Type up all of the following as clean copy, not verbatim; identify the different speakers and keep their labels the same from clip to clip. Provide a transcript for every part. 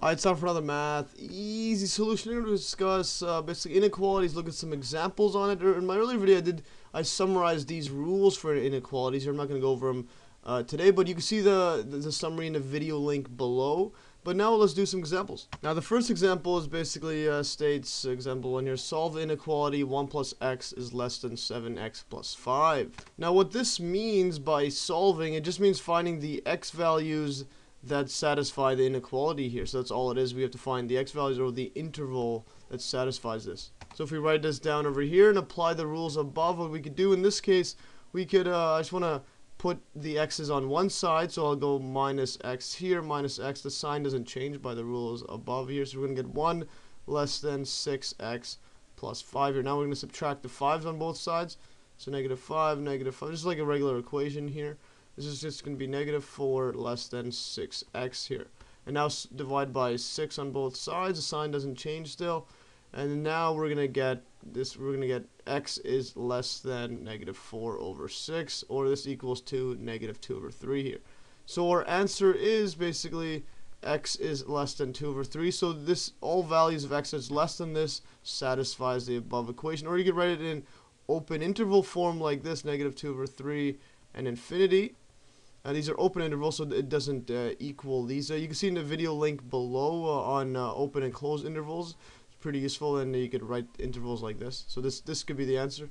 Speaker 1: Alright, it's time for another math easy solution here to discuss basically inequalities, look at some examples on it. In my earlier video I summarized these rules for inequalities. I'm not going to go over them today, but you can see the summary in the video link below. But now let's do some examples. Now the first example is basically states, example 1 here, solve the inequality 1 plus x is less than 7x plus 5. Now what this means by solving, it just means finding the x values that satisfy the inequality here. So that's all it is. We have to find the x values or the interval that satisfies this. So if we write this down over here and apply the rules above, what we could do in this case, we could, I just want to put the x's on one side, so I'll go minus x here, minus x. The sign doesn't change by the rules above here, so we're going to get 1 less than 6x plus 5 here. Now we're going to subtract the 5's on both sides, so negative 5, just like a regular equation here. This is just going to be negative 4 less than 6x here. And now divide by 6 on both sides. The sign doesn't change still. And now we're going to get this. We're going to get x is less than negative 4 over 6. Or this equals to negative 2 over 3 here. So our answer is basically x is less than 2 over 3. So this, all values of x that's less than this satisfies the above equation. Or you could write it in open interval form like this, negative 2 over 3 and infinity. These are open intervals, so it doesn't equal these. You can see in the video link below on open and closed intervals. It's pretty useful, and you could write intervals like this. So this could be the answer.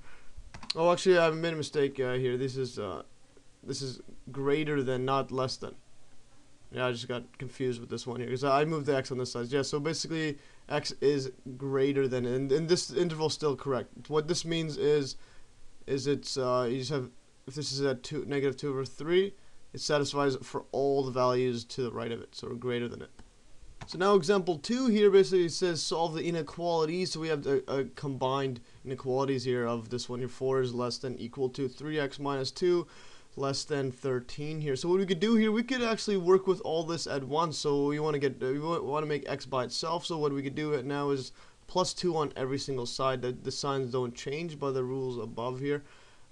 Speaker 1: Oh, actually, I made a mistake here. This is greater than, not less than. Yeah, I just got confused with this one here because I moved the x on this side. Yeah, so basically x is greater than, and this interval is still correct. What this means is it's you just have, if this is at negative 2 over 3. It satisfies for all the values to the right of it, so we're greater than it. So now example 2 here basically says solve the inequalities. So we have combined inequalities here of this one here. 4 is less than equal to 3x minus 2 less than 13 here. So what we could do here, we could actually work with all this at once. So we want to make x by itself. So what we could do now is plus 2 on every single side. The signs don't change by the rules above here.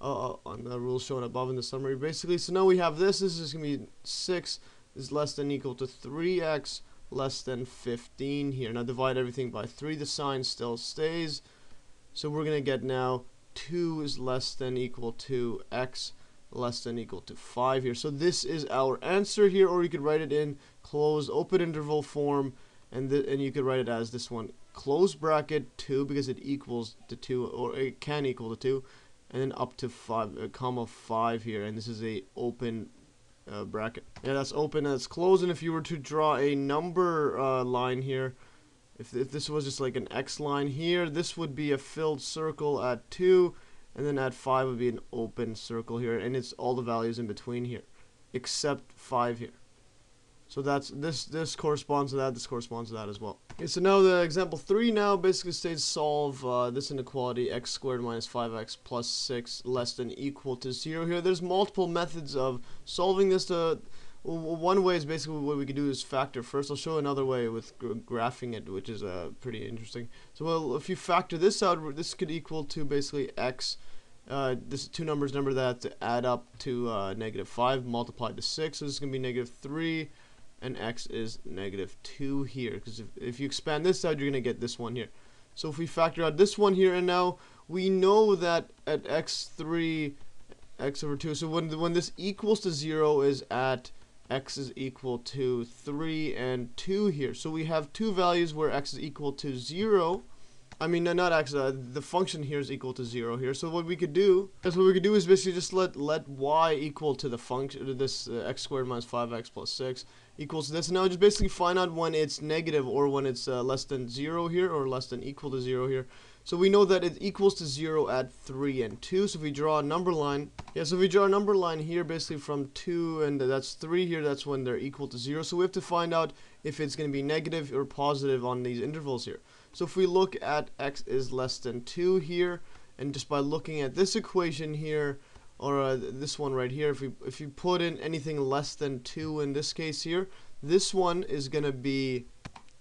Speaker 1: On the rules shown above in the summary basically. So now we have this is going to be 6 is less than equal to 3x less than 15 here. Now divide everything by 3, the sign still stays. So we're going to get now 2 is less than equal to x less than equal to 5 here. So this is our answer here, or you could write it in closed open interval form, and you could write it as this one, close bracket 2, because it equals to 2, or it can equal to 2. And then up to 5, comma 5 here, and this is a open bracket. Yeah, that's open and that's closed. And if you were to draw a number line here, if this was just like an X line here, this would be a filled circle at 2, and then at 5 would be an open circle here, and it's all the values in between here, except 5 here. So that's this corresponds to that, this corresponds to that as well. Okay, so now the example 3 now basically states solve this inequality x squared minus 5x plus 6 less than equal to 0 here. There's multiple methods of solving this. One way is basically what we could do is factor first. I'll show another way with graphing it, which is pretty interesting. So well, if you factor this out, this could equal to basically x. This is two numbers, number that to add up to negative 5 multiplied to 6. So this is going to be negative 3. And x is negative 2 here, because if you expand this out, you're going to get this one here. So if we factor out this one here, and now we know that at x3, x over 2, so when this equals to 0 is at x is equal to 3 and 2 here. So we have two values where x is equal to 0. I mean, not x, the function here is equal to 0 here. So what we could do is basically just let y equal to the function, this x squared minus 5x plus 6 equals to this. And now just basically find out when it's negative, or when it's less than 0 here, or less than equal to 0 here. So we know that it equals to 0 at 3 and 2. So if we draw a number line, so if we draw a number line here basically from 2 and that's 3 here, that's when they're equal to 0. So we have to find out if it's going to be negative or positive on these intervals here. So if we look at x is less than 2 here, and just by looking at this equation here, or this one right here, if you put in anything less than 2 in this case here, this one is going to be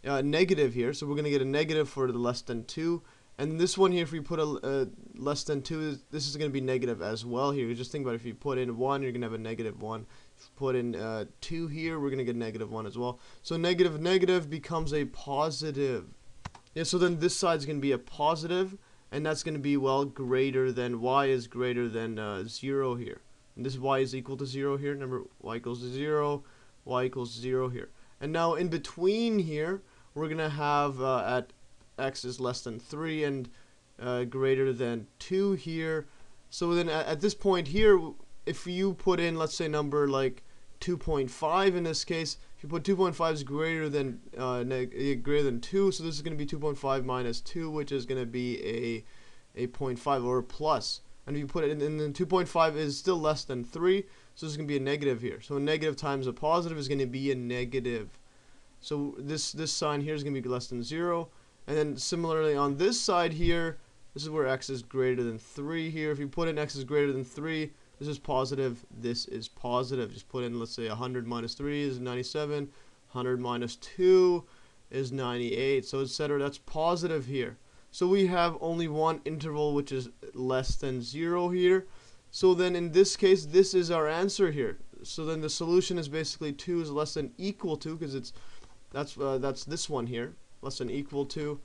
Speaker 1: negative here. So we're going to get a negative for the less than 2. And this one here, if we put a less than 2, this is going to be negative as well here. Just think about it, if you put in 1, you're going to have a negative 1. put in 2 here, we're going to get negative 1 as well. So negative negative becomes a positive. Yeah, so then this side's going to be a positive, and that's going to be, well, greater than, y is greater than 0 here. And this y is equal to 0 here. Remember, y equals to 0, y equals 0 here. And now in between here, we're going to have at x is less than 3 and greater than 2 here. So then at this point here, if you put in, let's say, number like 2.5 in this case, if you put 2.5 is greater than 2, so this is going to be 2.5 minus 2, which is going to be a 0.5 or a plus. And if you put it in, and then 2.5 is still less than 3, so this is going to be a negative here. So a negative times a positive is going to be a negative. So this sign here is going to be less than 0. And then similarly on this side here, this is where x is greater than 3 here. If you put in x is greater than 3, this is positive, this is positive. Just put in, let's say, 100 minus 3 is 97, 100 minus 2 is 98, so etc. That's positive here. So we have only one interval which is less than 0 here. So then in this case, this is our answer here. So then the solution is basically 2 is less than equal to, because that's this one here, less than equal to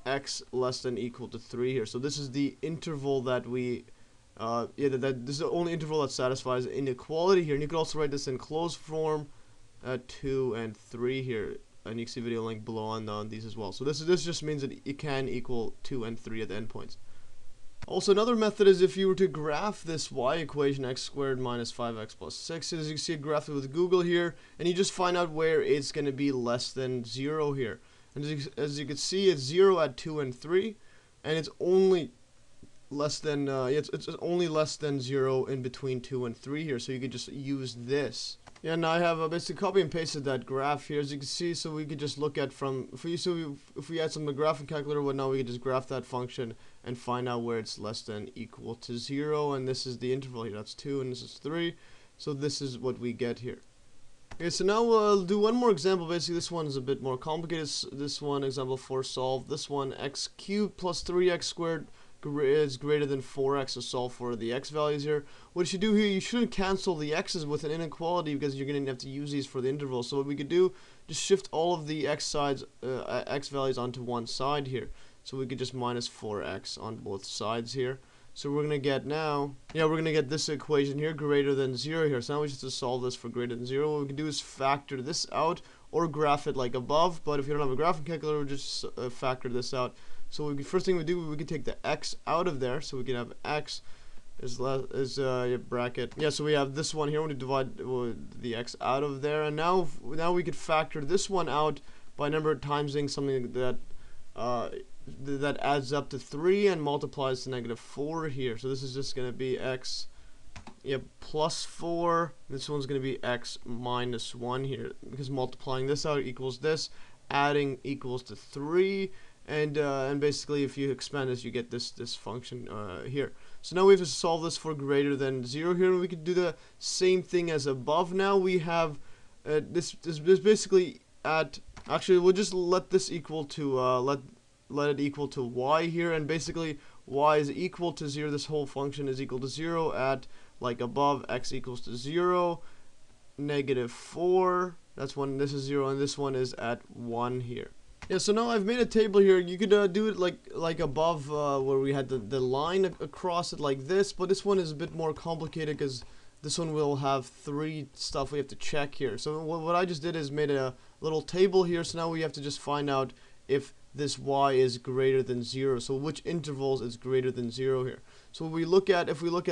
Speaker 1: x less than equal to 3 here. So this is the interval that we this is the only interval that satisfies inequality here. And you could also write this in closed form, 2 and 3 here. And you can see video link below on these as well. So this just means that it can equal 2 and 3 at the endpoints. Also, another method is if you were to graph this y equation, x squared minus 5x plus 6, as you can see, it graphed it with Google here, and you just find out where it's going to be less than 0 here. And as you can see, it's 0 at 2 and 3, and it's only less than it's only less than 0 in between 2 and 3 here, so you could just use this. Yeah, now I have basically copy and pasted that graph here, as you can see, so we could just look at if we add some to the graphing calculator, well, now we could just graph that function and find out where it's less than equal to 0, and this is the interval here, that's 2 and this is 3, so this is what we get here. Okay, so now we'll do one more example. Basically, this one is a bit more complicated. This one, example 4, solve this one. X cubed plus 3x squared is greater than 4x, so solve for the x values here. What you should do here, you shouldn't cancel the x's with an inequality because you're going to have to use these for the interval. So what we could do, just shift all of the x values onto one side here. So we could just minus 4x on both sides here. So we're going to get now, we're going to get this equation here greater than 0 here. So now we just have to solve this for greater than 0. What we can do is factor this out or graph it like above. But if you don't have a graphing calculator, we'll just factor this out. So first thing we do, we can take the x out of there. So we can have x is bracket. Yeah, so we have this one here when we divide the x out of there. And now we could factor this one out by number timesing something that that adds up to 3 and multiplies to negative 4 here. So this is just going to be x plus 4. This one's going to be x minus 1 here, because multiplying this out equals this, adding equals to 3, and basically if you expand this, you get this function here. So now we have to solve this for greater than 0 here, and we could do the same thing as above. Now we have this basically actually we'll just let this equal to let it equal to y here, and basically y is equal to 0. This whole function is equal to 0 at, like above, x equals to 0, negative 4, that's when this is 0, and this one is at 1 here. Yeah, so now I've made a table here. You could do it like above, where we had the line across it like this, but this one is a bit more complicated because this one will have 3 stuff we have to check here. So what I just did is made a little table here, so now we have to just find out if this y is greater than 0. So which intervals is greater than 0 here. So if we look at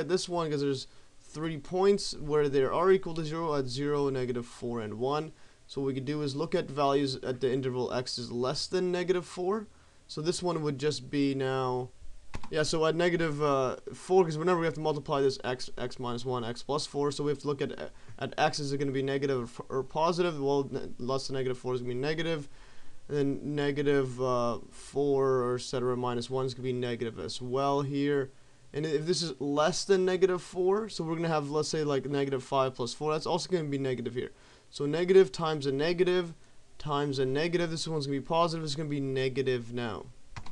Speaker 1: this one, because there's 3 points where they are equal to 0 at 0, negative 4, and 1. So what we could do is look at values at the interval x is less than negative 4. So this one would just be now, so at negative 4, because remember we have to multiply this x minus 1, x plus 4. So we have to look at x, is it going to be negative or positive? Well, less than negative 4 is going to be negative. And then negative 4 or etc. minus 1 is going to be negative as well here. And if this is less than negative 4, so we're going to have, let's say, like negative 5 plus 4, that's also going to be negative here. So negative times a negative times a negative, this one's going to be positive, it's going to be negative now.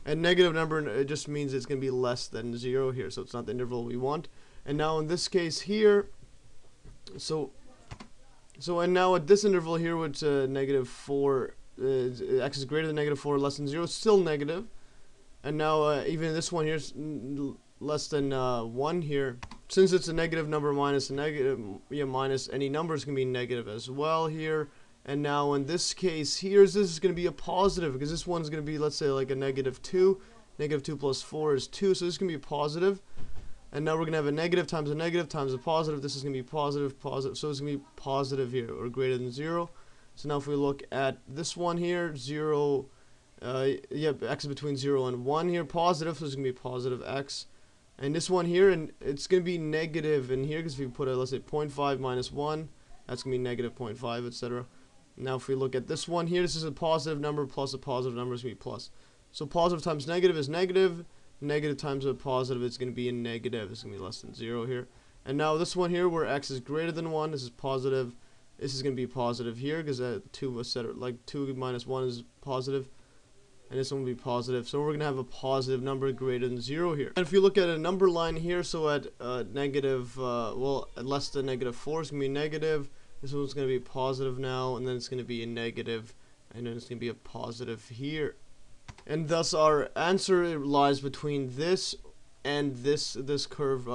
Speaker 1: And negative number, it just means it's going to be less than 0 here, so it's not the interval we want. And now in this case here, So and now at this interval here, which negative 4, x is greater than negative 4, less than 0, it's still negative. And now even this one here is less than 1 here. Since it's a negative number minus a negative, minus any number is going to be negative as well here. And now in this case here, this is going to be a positive, because this one's going to be, let's say, like a negative 2. Negative 2 plus 4 is 2, so this is going to be a positive. And now we're going to have a negative times a positive. This is going to be positive, positive. So it's going to be positive here, or greater than 0. So now if we look at this one here, 0, x is between 0 and 1 here, positive, so it's going to be positive x. And this one here, and it's going to be negative in here, because if you put let's say 0.5 minus 1, that's going to be negative 0.5, etc. Now if we look at this one here, this is a positive number plus a positive number is going to be plus. So positive times negative is negative. Negative times a positive, it's going to be a negative. It's going to be less than 0 here. And now this one here, where x is greater than 1, this is positive. This is going to be positive here, because 2 was set, like 2 minus 1 is positive. And this one will be positive. So we're going to have a positive number greater than 0 here. And if you look at a number line here, so at negative, at less than negative 4, it's going to be negative. This one's going to be positive now, and then it's going to be a negative, and then it's going to be a positive here. And thus our answer lies between this and this curve,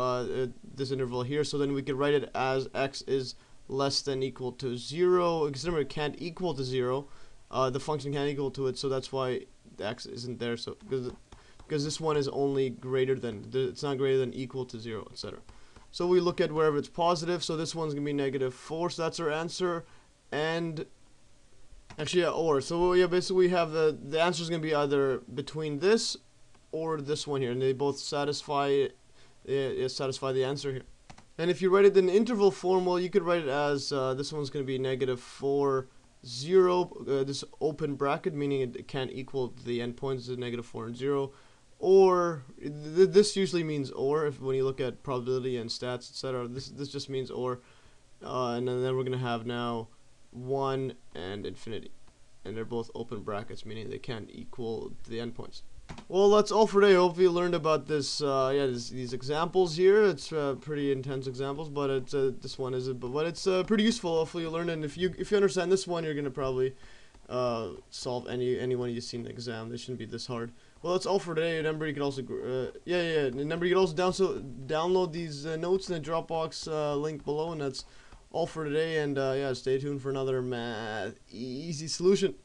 Speaker 1: this interval here. So then we could write it as x is less than equal to 0. Because remember, it can't equal to 0. The function can't equal to it, so that's why the x isn't there. So because this one is only greater than, it's not greater than equal to 0, etc. So we look at wherever it's positive. So this one's gonna be negative 4. So that's our answer. And actually, yeah, or. So yeah, basically we have the answer is going to be either between this or this one here, and they both satisfy the answer here. And if you write it in interval form, well, you could write it as this one's going to be negative 4, 0, this open bracket, meaning it can't equal the endpoints, negative 4 and 0. Or this usually means or, when you look at probability and stats, etc. This just means or, and then we're going to have now 1 and infinity, and they're both open brackets, meaning they can't equal the endpoints. Well, that's all for today. Hope you learned about this. These examples here. It's pretty intense examples, but it's this one isn't. But it's pretty useful. Hopefully you learn it. And if you understand this one, you're gonna probably solve any one you see in the exam. They shouldn't be this hard. Well, that's all for today. Remember, you can also Remember, you can also download these notes in the Dropbox link below, and that's all for today. And stay tuned for another math easy solution.